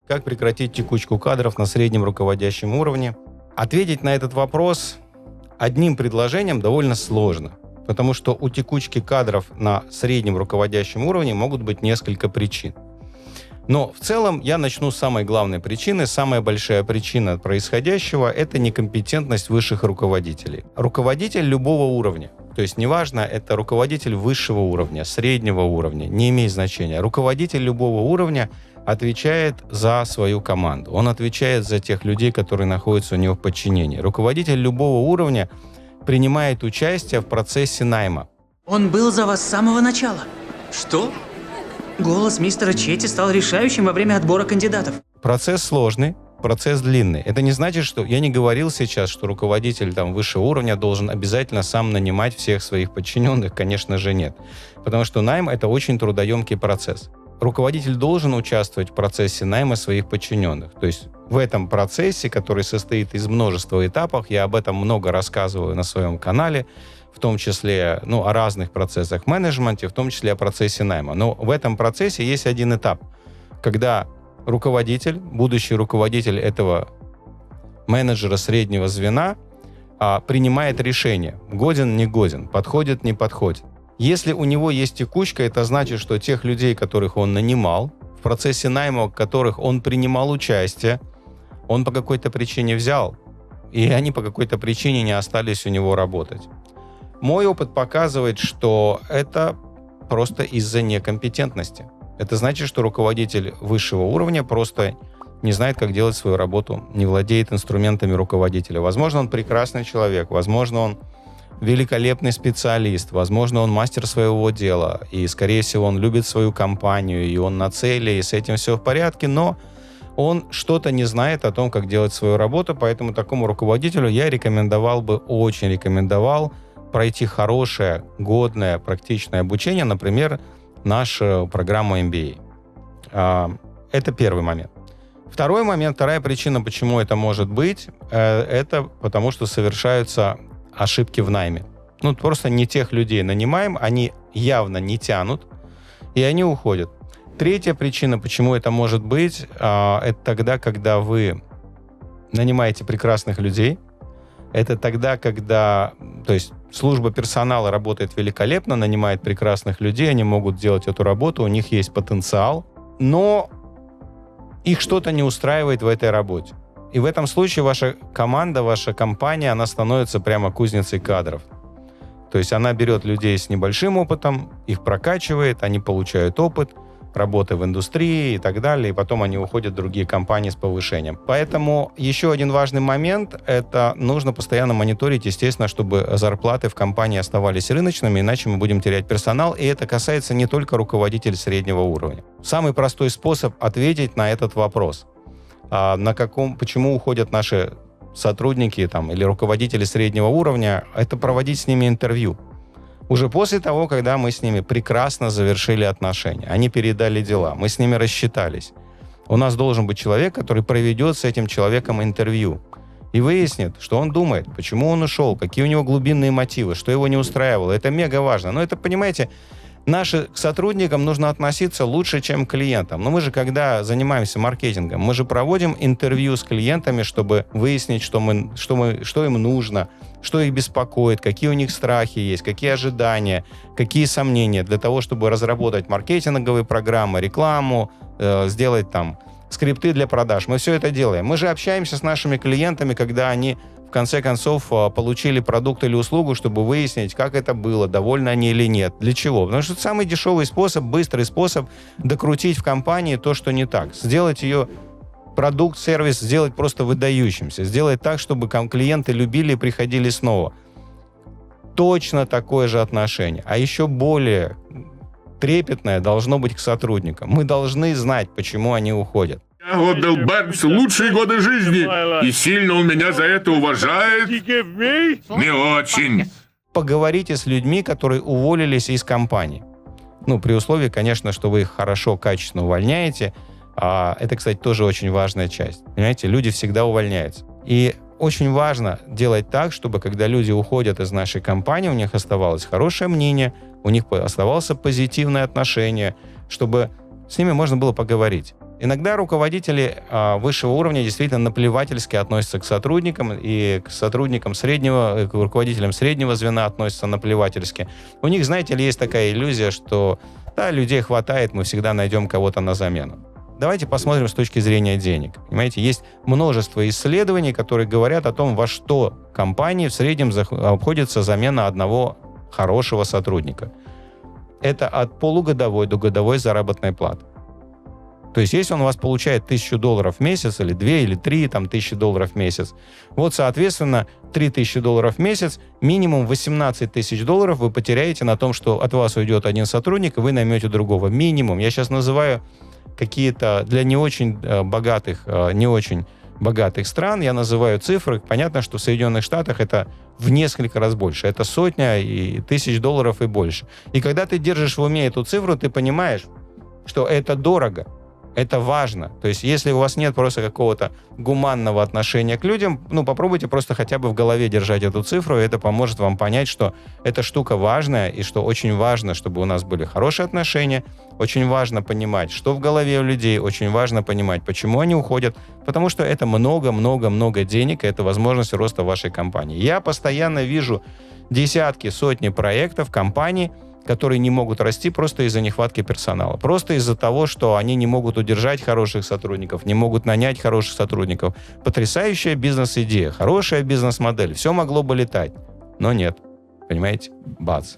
Как прекратить текучку кадров на среднем руководящем уровне? Ответить на этот вопрос одним предложением довольно сложно, потому что у текучки кадров на среднем руководящем уровне могут быть несколько причин. Но в целом я начну с самой главной причины. Самая большая причина происходящего – это некомпетентность высших руководителей. Руководитель любого уровня, то есть неважно, это руководитель высшего уровня, среднего уровня, не имеет значения. Руководитель любого уровня отвечает за свою команду. Он отвечает за тех людей, которые находятся у него в подчинении. Руководитель любого уровня принимает участие в процессе найма. Он был за вас с самого начала. Что? Голос мистера Четти стал решающим во время отбора кандидатов. Процесс сложный, процесс длинный. Это не значит, что... Я не говорил сейчас, что руководитель высшего уровня должен обязательно сам нанимать всех своих подчиненных. Конечно же, нет. Потому что найм — это очень трудоемкий процесс. Руководитель должен участвовать в процессе найма своих подчиненных. То есть в этом процессе, который состоит из множества этапов, я об этом много рассказываю на своем канале, в том числе о разных процессах в менеджменте, в том числе о процессе найма. Но в этом процессе есть один этап, когда руководитель, будущий руководитель этого менеджера среднего звена принимает решение, годен, не годен, подходит, не подходит. Если у него есть текучка, это значит, что тех людей, которых он нанимал, в процессе найма, в которых он принимал участие, он по какой-то причине взял, и они по какой-то причине не остались у него работать. Мой опыт показывает, что это просто из-за некомпетентности. Это значит, что руководитель высшего уровня просто не знает, как делать свою работу, не владеет инструментами руководителя. Возможно, он прекрасный человек, возможно, он великолепный специалист, возможно, он мастер своего дела, и, скорее всего, он любит свою компанию, и он на цели, и с этим все в порядке, но он что-то не знает о том, как делать свою работу, поэтому такому руководителю я очень рекомендовал пройти хорошее, годное, практичное обучение, например, нашу программу MBA. Это первый момент. Второй момент, вторая причина, почему это может быть, это потому, что совершаются ошибки в найме. Просто не тех людей нанимаем, они явно не тянут, и они уходят. Третья причина, почему это может быть, это тогда, когда вы нанимаете прекрасных людей. Это тогда, когда, то есть служба персонала работает великолепно, нанимает прекрасных людей, они могут делать эту работу, у них есть потенциал, но их что-то не устраивает в этой работе. И в этом случае ваша команда, ваша компания, она становится прямо кузницей кадров. То есть она берет людей с небольшим опытом, их прокачивает, они получают опыт работы в индустрии и так далее, и потом они уходят в другие компании с повышением. Поэтому еще один важный момент – это нужно постоянно мониторить, естественно, чтобы зарплаты в компании оставались рыночными, иначе мы будем терять персонал, и это касается не только руководителей среднего уровня. Самый простой способ ответить на этот вопрос – почему уходят наши сотрудники или руководители среднего уровня, это проводить с ними интервью. Уже после того, когда мы с ними прекрасно завершили отношения, они передали дела, мы с ними рассчитались. У нас должен быть человек, который проведет с этим человеком интервью и выяснит, что он думает, почему он ушел, какие у него глубинные мотивы, что его не устраивало. Это мега важно. Но это, понимаете, к сотрудникам нужно относиться лучше, чем к клиентам. Но мы же, когда занимаемся маркетингом, мы же проводим интервью с клиентами, чтобы выяснить, что им нужно, что их беспокоит, какие у них страхи есть, какие ожидания, какие сомнения, для того, чтобы разработать маркетинговые программы, рекламу, сделать скрипты для продаж. Мы все это делаем. Мы же общаемся с нашими клиентами, когда они в конце концов получили продукт или услугу, чтобы выяснить, как это было, довольны они или нет. Для чего? Потому что это самый дешевый способ, быстрый способ докрутить в компании то, что не так. Сделать ее продукт, сервис, сделать просто выдающимся. Сделать так, чтобы клиенты любили и приходили снова. Точно такое же отношение. А еще более трепетное должно быть к сотрудникам. Мы должны знать, почему они уходят. Я отдал Бернсу лучшие годы жизни, и сильно он меня за это уважает. Не очень. Поговорите с людьми, которые уволились из компании. При условии, конечно, что вы их хорошо, качественно увольняете. Это, кстати, тоже очень важная часть. Понимаете, люди всегда увольняются. И очень важно делать так, чтобы когда люди уходят из нашей компании, у них оставалось хорошее мнение, у них оставалось позитивное отношение, чтобы с ними можно было поговорить. Иногда руководители высшего уровня действительно наплевательски относятся к сотрудникам, и к сотрудникам среднего, к руководителям среднего звена относятся наплевательски. У них, знаете ли, есть такая иллюзия, что да, людей хватает, мы всегда найдем кого-то на замену. Давайте посмотрим с точки зрения денег. Понимаете, есть множество исследований, которые говорят о том, во что компании в среднем обходится замена одного хорошего сотрудника. Это от полугодовой до годовой заработной платы. То есть, если он у вас получает $1000 в месяц, или 2, или 3 тысячи долларов в месяц, вот, соответственно, $3000 в месяц, минимум $18 тысяч вы потеряете на том, что от вас уйдет один сотрудник, и вы наймете другого. Минимум. Я сейчас называю какие-то для не очень богатых стран, я называю цифры. Понятно, что в Соединенных Штатах это в несколько раз больше. Это сотня и тысяч долларов и больше. И когда ты держишь в уме эту цифру, ты понимаешь, что это дорого. Это важно. То есть, если у вас нет просто какого-то гуманного отношения к людям, попробуйте просто хотя бы в голове держать эту цифру, и это поможет вам понять, что эта штука важная, и что очень важно, чтобы у нас были хорошие отношения, очень важно понимать, что в голове у людей, очень важно понимать, почему они уходят, потому что это много-много-много денег, и это возможность роста вашей компании. Я постоянно вижу десятки, сотни проектов компаний, которые не могут расти просто из-за нехватки персонала. Просто из-за того, что они не могут удержать хороших сотрудников, не могут нанять хороших сотрудников. Потрясающая бизнес-идея, хорошая бизнес-модель. Все могло бы летать, но нет. Понимаете? Бац.